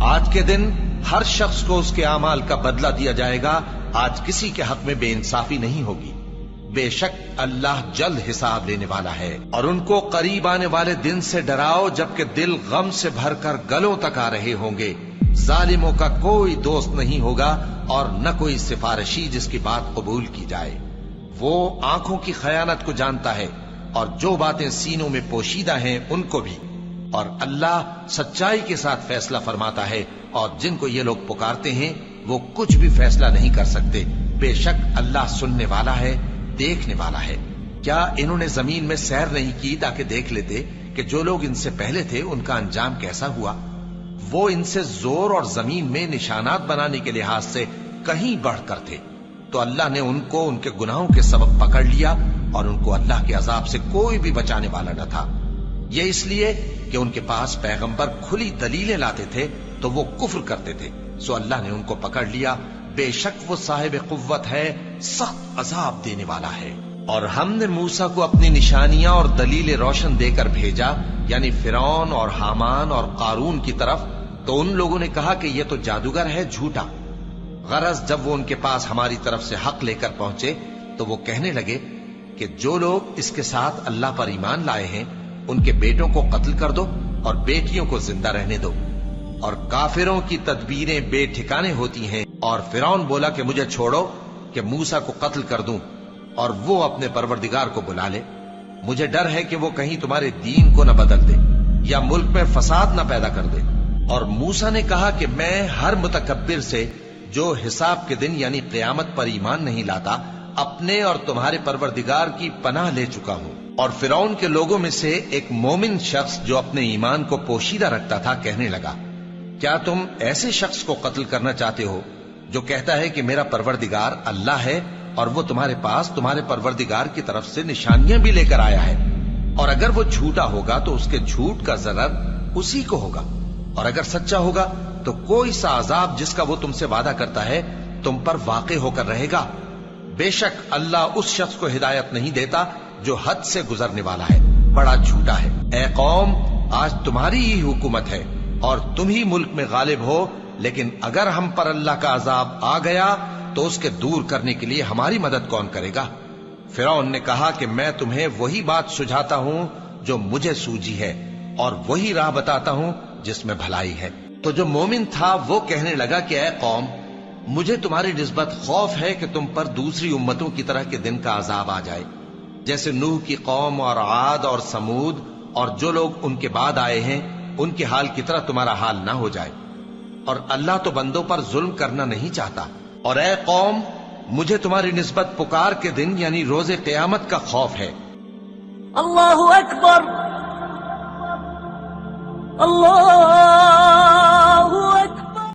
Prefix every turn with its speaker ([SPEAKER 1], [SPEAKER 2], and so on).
[SPEAKER 1] آج کے دن ہر شخص کو اس کے اعمال کا بدلہ دیا جائے گا. آج کسی کے حق میں بے انصافی نہیں ہوگی. بے شک اللہ جلد حساب لینے والا ہے. اور ان کو قریب آنے والے دن سے ڈراؤ جبکہ دل غم سے بھر کر گلوں تک آ رہے ہوں گے. ظالموں کا کوئی دوست نہیں ہوگا اور نہ کوئی سفارشی جس کی بات قبول کی جائے. وہ آنکھوں کی خیانت کو جانتا ہے اور جو باتیں سینوں میں پوشیدہ ہیں ان کو بھی. اور اللہ سچائی کے ساتھ فیصلہ فرماتا ہے اور جن کو یہ لوگ پکارتے ہیں وہ کچھ بھی فیصلہ نہیں کر سکتے. بے شک اللہ سننے والا ہے، دیکھنے والا ہے. کیا انہوں نے زمین میں سیر نہیں کی تاکہ دیکھ لیتے کہ جو لوگ ان سے پہلے تھے ان کا انجام کیسا ہوا؟ وہ ان سے زور اور زمین میں نشانات بنانے کے لحاظ سے کہیں بڑھ کر تھے. تو اللہ نے ان کو ان کے گناہوں کے سبب پکڑ لیا اور ان کو اللہ کے عذاب سے کوئی بھی بچانے والا نہ تھا. یہ اس لیے کہ ان کے پاس پیغمبر کھلی دلیلیں لاتے تھے تو وہ کفر کرتے تھے، سو اللہ نے ان کو پکڑ لیا. بے شک وہ صاحب قوت ہے، سخت عذاب دینے والا ہے. اور ہم نے موسیٰ کو اپنی نشانیاں اور دلیل روشن دے کر بھیجا، یعنی فرعون اور حامان اور قارون کی طرف. تو ان لوگوں نے کہا کہ یہ تو جادوگر ہے، جھوٹا. غرض جب وہ ان کے پاس ہماری طرف سے حق لے کر پہنچے تو وہ کہنے لگے کہ جو لوگ اس کے ساتھ اللہ پر ایمان لائے ہیں ان کے بیٹوں کو قتل کر دو اور بیٹیوں کو زندہ رہنے دو. اور کافروں کی تدبیریں بے ٹھکانے ہوتی ہیں. اور فرعون بولا کہ مجھے چھوڑو کہ موسیٰ کو قتل کر دوں اور وہ اپنے پروردگار کو بلا لے. مجھے ڈر ہے کہ وہ کہیں تمہارے دین کو نہ بدل دے یا ملک میں فساد نہ پیدا کر دے. اور موسیٰ نے کہا کہ میں ہر متکبر سے جو حساب کے دن یعنی قیامت پر ایمان نہیں لاتا اپنے اور تمہارے پروردگار کی پناہ لے چکا ہوں. اور فرعون کے لوگوں میں سے ایک مومن شخص جو اپنے ایمان کو پوشیدہ رکھتا تھا کہنے لگا، کیا تم ایسے شخص کو قتل کرنا چاہتے ہو جو کہتا ہے کہ میرا پروردگار اللہ ہے اور وہ تمہارے پاس تمہارے پروردگار کی طرف سے نشانیاں بھی لے کر آیا ہے؟ اور اگر وہ جھوٹا ہوگا تو اس کے جھوٹ کا ضرر اسی کو ہوگا، اور اگر سچا ہوگا تو کوئی سا عذاب جس کا وہ تم سے وعدہ کرتا ہے تم پر واقع ہو کر رہے گا. بے شک اللہ اس شخص کو ہدایت نہیں دیتا جو حد سے گزرنے والا ہے، بڑا جھوٹا ہے. اے قوم، آج تمہاری ہی حکومت ہے اور تم ہی ملک میں غالب ہو، لیکن اگر ہم پر اللہ کا عذاب آ گیا تو اس کے دور کرنے کے لیے ہماری مدد کون کرے گا؟ فرعون نے کہا کہ میں تمہیں وہی بات سجھاتا ہوں جو مجھے سوجی ہے اور وہی راہ بتاتا ہوں جس میں بھلائی ہے. تو جو مومن تھا وہ کہنے لگا کہ اے قوم، مجھے تمہاری نسبت خوف ہے کہ تم پر دوسری امتوں کی طرح کے دن کا عذاب آ جائے، جیسے نوح کی قوم اور عاد اور سمود اور جو لوگ ان کے بعد آئے ہیں ان کے حال کی طرح تمہارا حال نہ ہو جائے. اور اللہ تو بندوں پر ظلم کرنا نہیں چاہتا. اور اے قوم، مجھے تمہاری نسبت پکار کے دن یعنی روز قیامت کا خوف ہے.
[SPEAKER 2] اللہ اکبر، اللہ